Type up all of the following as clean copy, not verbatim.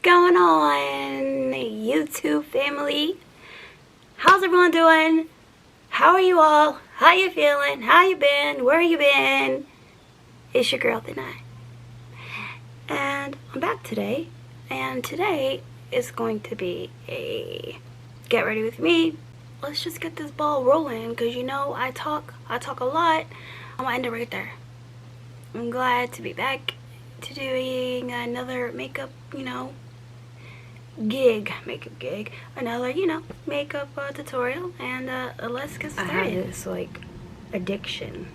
going on, YouTube family? How's everyone doing? How are you all? How you feeling? How you been? Where you been? It's your girl Thanai, and I'm back today. And today is going to be a get ready with me. Let's just get this ball rolling, because you know I talk a lot. I'm gonna end it right there. I'm glad to be back to doing another makeup, makeup gig, another, makeup tutorial, and let's get started. I have this like addiction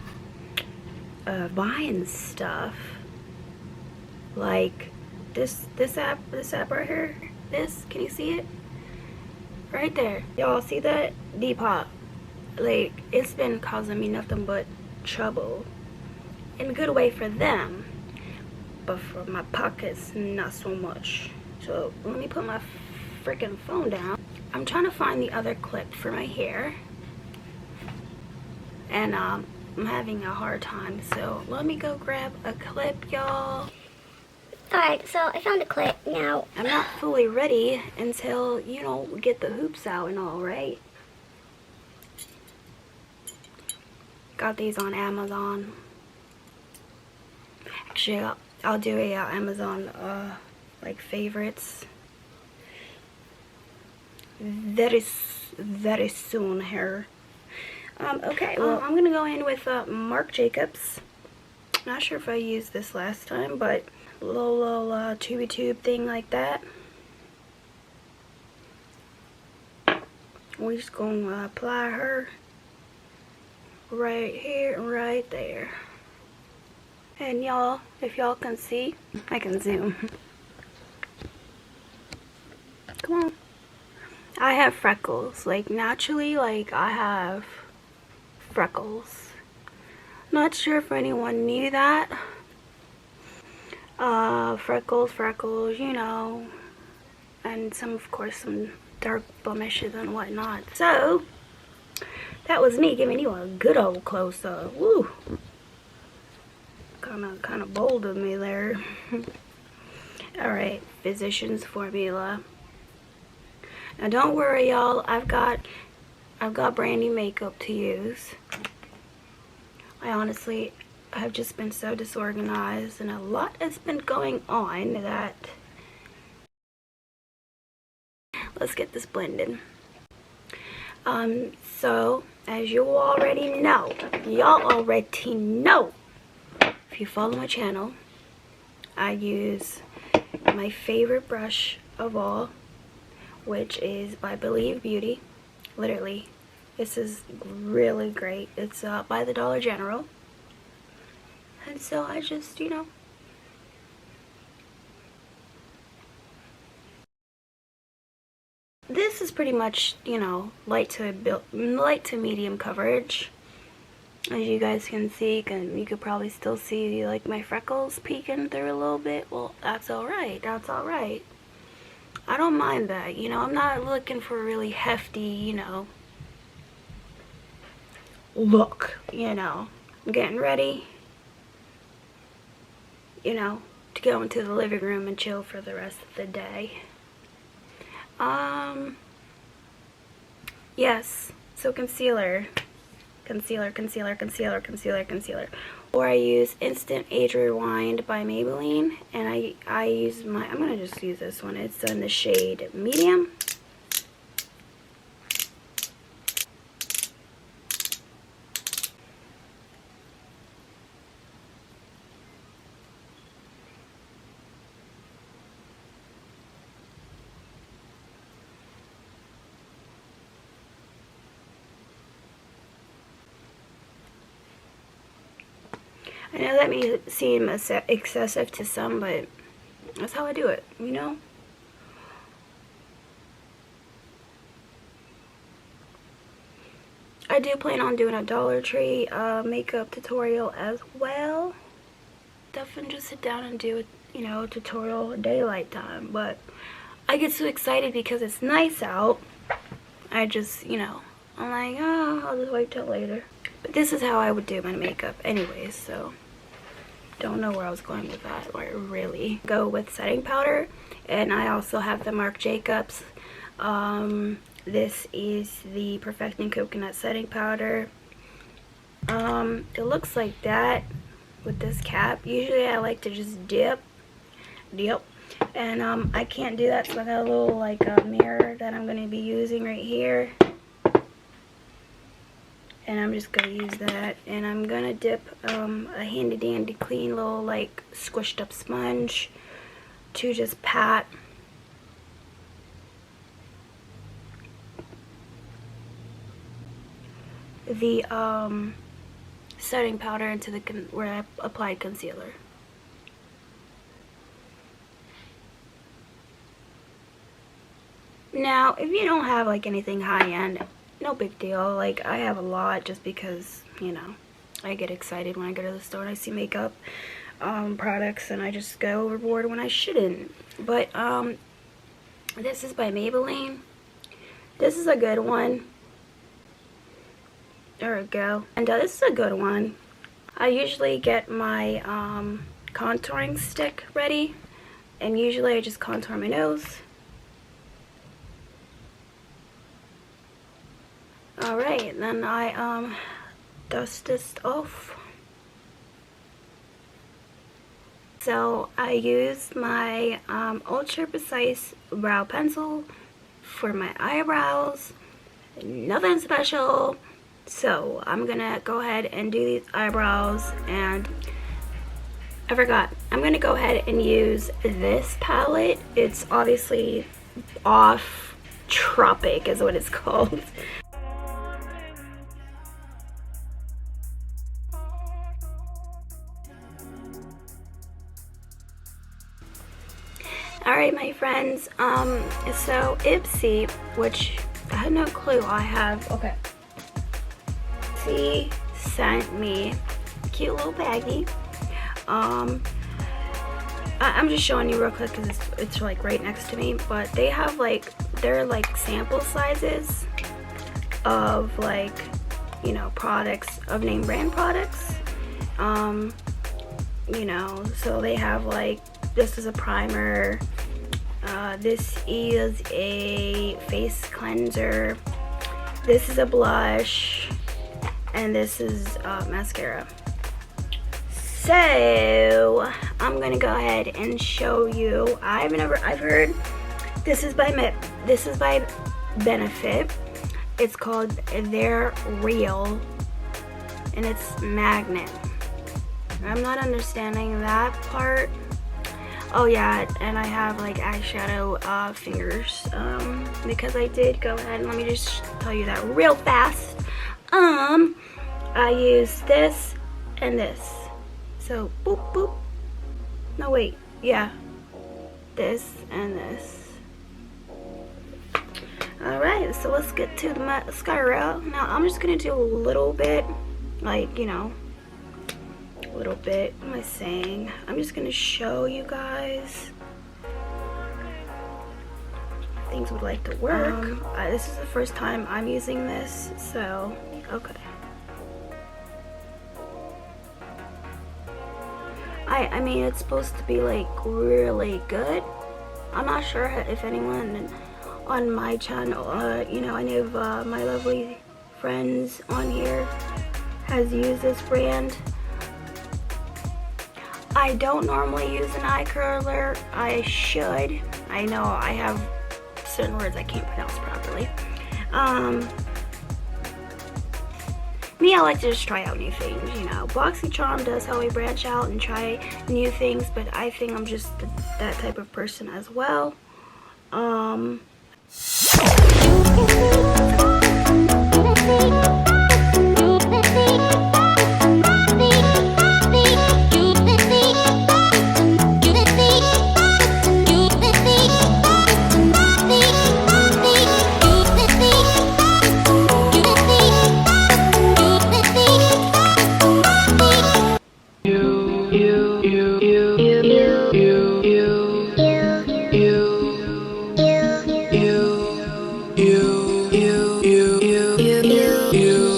of buying stuff, like this app right here. Can you see it? Right there. Y'all see that? Depop. Like, it's been causing me nothing but trouble. In a good way for them, but for my pockets, not so much. So let me put my freaking phone down. I'm trying to find the other clip for my hair, and I'm having a hard time. So let me go grab a clip, y'all. Alright, so I found a clip now. I'm not fully ready until, we get the hoops out and all, right? Got these on Amazon. Actually, I'll do a Amazon like favorites very soon here. Okay, well, I'm gonna go in with Marc Jacobs. Not sure if I used this last time, but little tubey tube thing like that. We're just gonna apply her right here and right there. And y'all, if y'all can see, I can zoom. Come on. I have freckles. Like, naturally, like, I have freckles. Not sure if anyone knew that. Freckles, and of course, some dark blemishes and whatnot. So, that was me giving you a good old close-up. Woo! Kind of bold of me there. Alright, physician's formula. Now don't worry, y'all, I've got brand new makeup to use. I honestly have just been so disorganized, and a lot has been going on that let's get this blended. So as you already know, if you follow my channel, I use my favorite brush of all, which is by Believe Beauty. Literally, this is really great. It's by the Dollar General. And so I just, this is pretty much, light to medium coverage. As you guys can see, you could probably still see like my freckles peeking through a little bit. Well, that's alright. I don't mind that, I'm not looking for a really hefty, look, I'm getting ready, to go into the living room and chill for the rest of the day. Yes, so concealer. Or I use Instant Age Rewind by Maybelline, and I use I'm gonna just use this one. It's in the shade medium. I know that may seem excessive to some, but that's how I do it, I do plan on doing a Dollar Tree makeup tutorial as well. Definitely just sit down and do a tutorial daylight time, but I get so excited because it's nice out. I just, I'm like, oh, I'll just wait till later. But this is how I would do my makeup anyways, so don't know where I was going with that, or really. Go with setting powder, and I also have the Marc Jacobs. This is the Perfecting Coconut setting powder. It looks like that with this cap. Usually I like to just dip, and I can't do that, so I got a little like a mirror that I'm going to be using right here, and I'm just going to use that, and I'm going to dip a handy dandy clean little like squished up sponge to just pat the setting powder into the where I applied concealer. Now, if you don't have like anything high-end, no big deal. Like, I have a lot just because, you know, I get excited when I go to the store and I see makeup products, and I just go overboard when I shouldn't. But this is by Maybelline. This is a good one. There we go. And this is a good one. I usually get my contouring stick ready, and usually I just contour my nose. Alright, then I dust this off. So I use my Ultra Precise brow pencil for my eyebrows. Nothing special. So I'm gonna go ahead and do these eyebrows, and I forgot, I'm gonna go ahead and use this palette. It's obviously Off Tropic is what it's called. Alright, my friends, so Ipsy, which I had no clue I have, okay. Ipsy sent me a cute little baggie. I'm just showing you real quick because it's like right next to me, but they have like, they're like sample sizes of like, you know, products, of name brand products. You know, so they have like, this is a primer, this is a face cleanser, this is a blush, and this is mascara. So I'm gonna go ahead and show you. I've heard this is by Benefit. It's called They're Real, and it's magnet. I'm not understanding that part. Oh yeah, and I have like eyeshadow fingers, because I did go ahead and let me just tell you that real fast. I use this and this. So boop boop. No wait, yeah. This and this. Alright, so let's get to the mascara. Now I'm just gonna do a little bit, like, you know, a little bit. What am I saying? I'm just gonna show you guys. Things would like to work. This is the first time I'm using this, so okay. I mean, it's supposed to be like really good. I'm not sure if anyone on my channel, you know, any of my lovely friends on here has used this brand. I don't normally use an eye curler. I should. I know I have certain words I can't pronounce properly. Me, I like to just try out new things, you know. BoxyCharm does help me branch out and try new things, but I think I'm just that type of person as well. You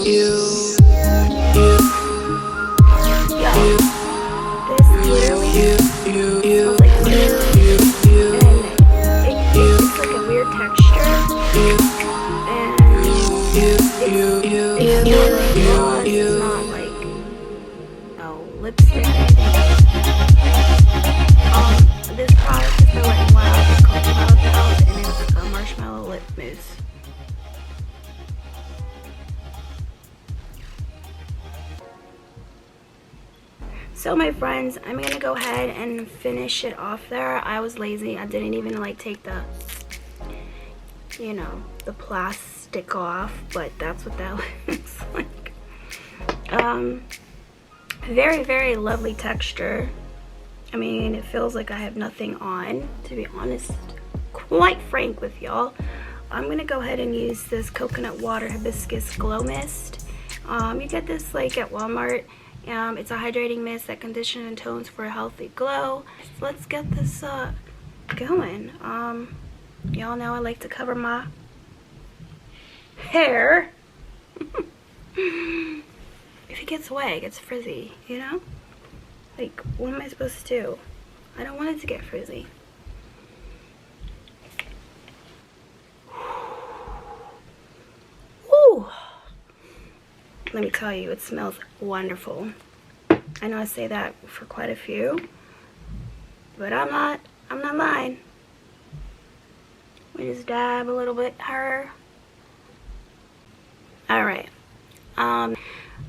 It's not like no lipstick or anything. This product is for Wet n Wild. It's called Cloud Out, and it's a marshmallow lip mousse. So my friends, I'm gonna go ahead and finish it off there. I was lazy. I didn't even like take the, you know, the plastic off, but that's what that looks like. Very, very lovely texture. I mean, it feels like I have nothing on, to be honest, quite frank with y'all. I'm gonna go ahead and use this coconut water hibiscus glow mist. You get this like at Walmart. It's a hydrating mist that conditions and tones for a healthy glow. Let's get this going. Y'all know I like to cover my hair. If it gets wet, it gets frizzy, you know? Like, what am I supposed to do? I don't want it to get frizzy. Woo! Let me tell you, it smells wonderful. I know I say that for quite a few, but I'm not lying. We just dab a little bit her. Alright.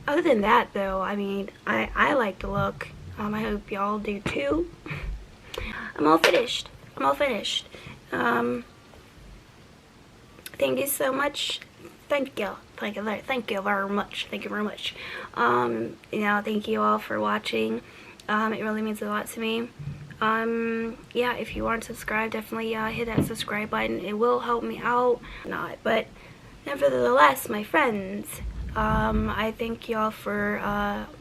Other than that though, I mean, I like the look. I hope y'all do too. I'm all finished. Thank you so much. Thank you very much. You know, thank you all for watching. It really means a lot to me. Yeah, if you aren't subscribed, definitely hit that subscribe button. It will help me out. But nevertheless, my friends, I thank y'all for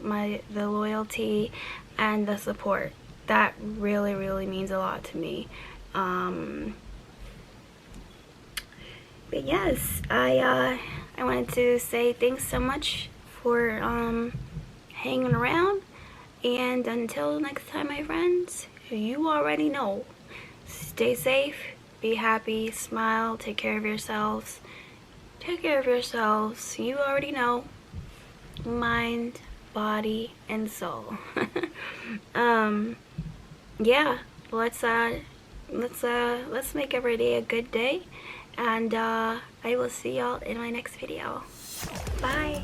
the loyalty and the support. That really, really means a lot to me. But yes, I wanted to say thanks so much for hanging around, and until next time, my friends, you already know. Stay safe, be happy, smile, take care of yourselves. You already know. Mind, body, and soul. Yeah, let's make every day a good day. And I will see y'all in my next video. Bye.